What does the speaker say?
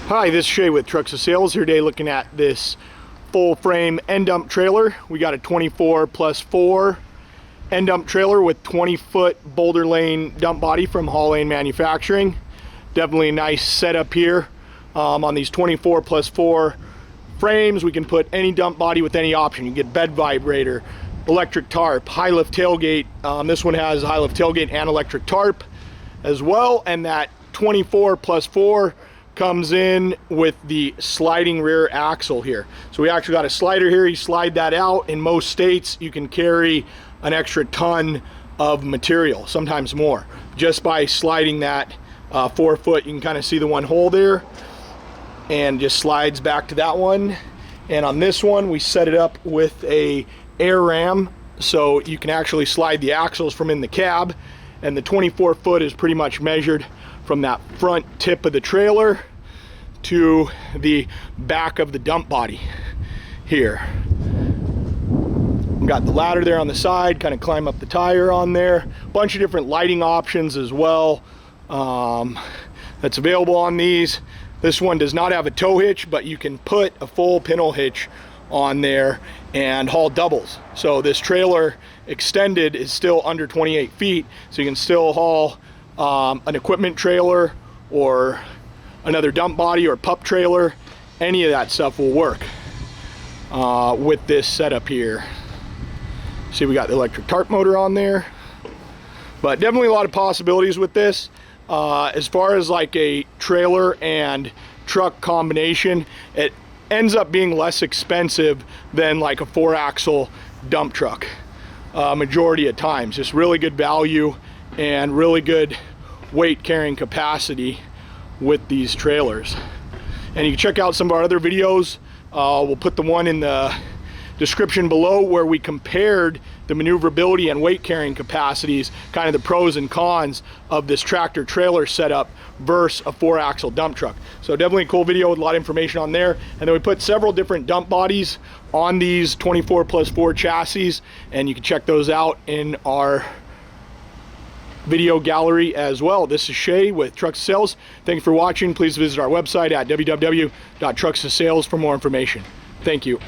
Hi, this is Shay with Trucks to Sales here today looking at this full frame end dump trailer. We got a 24+4 end dump trailer with 20-foot Boulder lane dump body from Haul Lane Manufacturing. Definitely a nice setup here. On these 24+4 frames, we can put any dump body with any option. You get bed vibrator, electric tarp, high lift tailgate. This one has high lift tailgate and electric tarp as well, and that 24+4 comes in with the sliding rear axle here. So we actually got a slider here. You slide that out. In most states, you can carry an extra ton of material, sometimes more, just by sliding that 4 foot. You can kind of see the one hole there, and just slides back to that one. And on this one, we set it up with a air ram, so you can actually slide the axles from in the cab. And the 24 foot is pretty much measured from that front tip of the trailer to the back of the dump body here. We've got the ladder there on the side, kind of climb up the tire on there. Bunch of different lighting options as well that's available on these. This one does not have a tow hitch, but you can put a full pinhole hitch on there and haul doubles. So this trailer extended is still under 28 feet, so you can still haul an equipment trailer or another dump body or pup trailer. Any of that stuff will work with this setup here. See, we got the electric tarp motor on there, but definitely a lot of possibilities with this. As far as like a trailer and truck combination, it ends up being less expensive than like a 4-axle dump truck majority of times. Just really good value and really good weight carrying capacity with these trailers. And you can check out some of our other videos. We'll put the one in the description below where we compared the maneuverability and weight carrying capacities, kind of the pros and cons of this tractor trailer setup versus a 4-axle dump truck. So definitely a cool video with a lot of information on there. And then we put several different dump bodies on these 24+4 chassis, and you can check those out in our video gallery as well. This is Shay with Trucks to Sales. Thanks for watching. Please visit our website at www.truckstosales for more information. Thank you.